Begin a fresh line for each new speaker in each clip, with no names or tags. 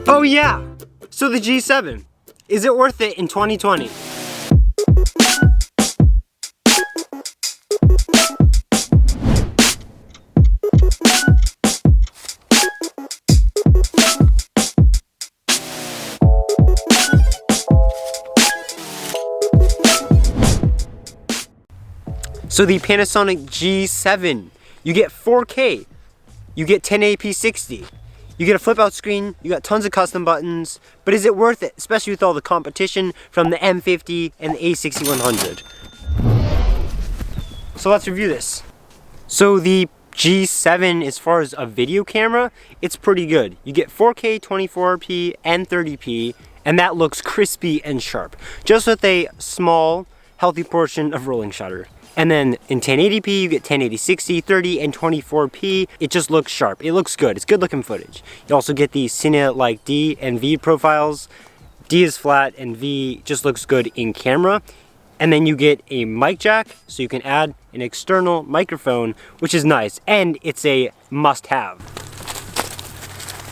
Oh yeah! So the G7, is it worth it in 2020? So the Panasonic G7, you get 4K, you get 1080p 60, you get a flip out screen, you got tons of custom buttons, but is it worth it, especially with all the competition from the M50 and the A6100? So let's review this. So the G7, as far as a video camera, it's pretty good. You get 4K, 24p, and 30p, and that looks crispy and sharp, just with a small, healthy portion of rolling shutter. And then in 1080p, you get 1080, 60, 30, and 24p. It just looks sharp. It looks good. It's good looking footage. You also get the Cine like D and V profiles. D is flat and V just looks good in camera. And then you get a mic jack, so you can add an external microphone, which is nice. And it's a must-have.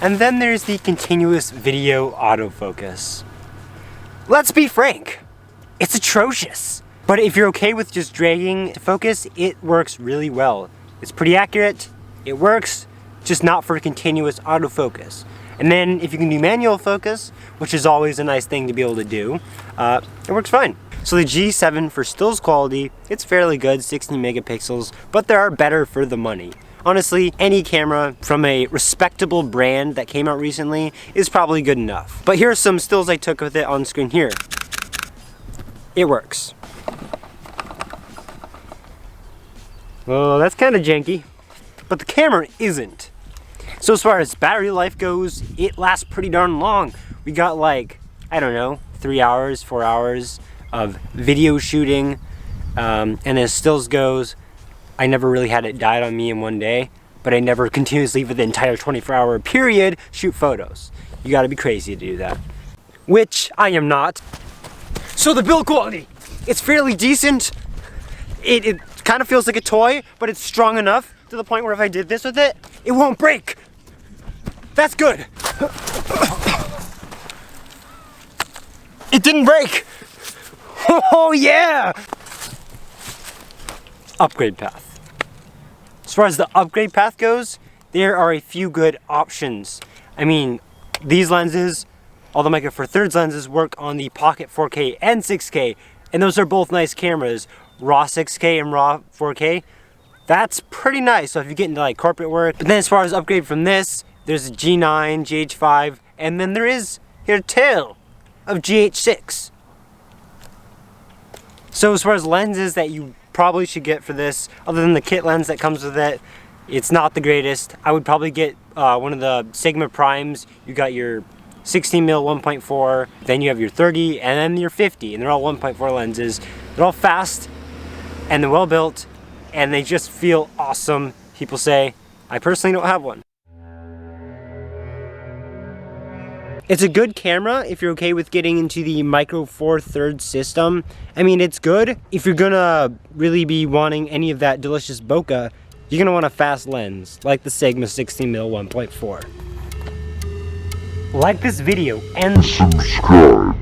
And then there's the continuous video autofocus. Let's be frank, it's atrocious. But if you're okay with just dragging to focus, it works really well. It's pretty accurate, it works, just not for continuous autofocus. And then if you can do manual focus, which is always a nice thing to be able to do, it works fine. So the G7 for stills quality, it's fairly good, 16 megapixels, but there are better for the money. Honestly, any camera from a respectable brand that came out recently is probably good enough. But here are some stills I took with it on screen here. It works. Well, that's kind of janky, but the camera isn't. So as far as battery life goes, it lasts pretty darn long. We got like, I don't know, 3 hours, 4 hours of video shooting. And as stills goes, I never really had it died on me in one day, but I never continuously for the entire 24-hour period shoot photos. You gotta be crazy to do that. Which I am not. So the build quality, it's fairly decent. It kind of feels like a toy, but it's strong enough to the point where if I did this with it, it won't break. That's good. It didn't break. Oh yeah! Upgrade path. As far as the upgrade path goes, there are a few good options. I mean, these lenses, all the Micro Four Thirds lenses work on the Pocket 4K and 6K, and those are both nice cameras. RAW 6K and RAW 4K, that's pretty nice. So if you get into like corporate work. But then as far as upgrade from this, there's a G9, GH5, and then there is your tail of GH6. So as far as lenses that you probably should get for this, other than the kit lens that comes with it, it's not the greatest. I would probably get one of the Sigma Primes. You got your 16mm 1.4, then you have your 30, and then your 50, and they're all 1.4 lenses. They're all fast, and they're well built, and they just feel awesome, people say. I personally don't have one. It's a good camera if you're okay with getting into the Micro Four Thirds system. I mean, it's good. If you're gonna really be wanting any of that delicious bokeh, you're gonna want a fast lens, like the Sigma 16mm 1.4. Like this video and subscribe.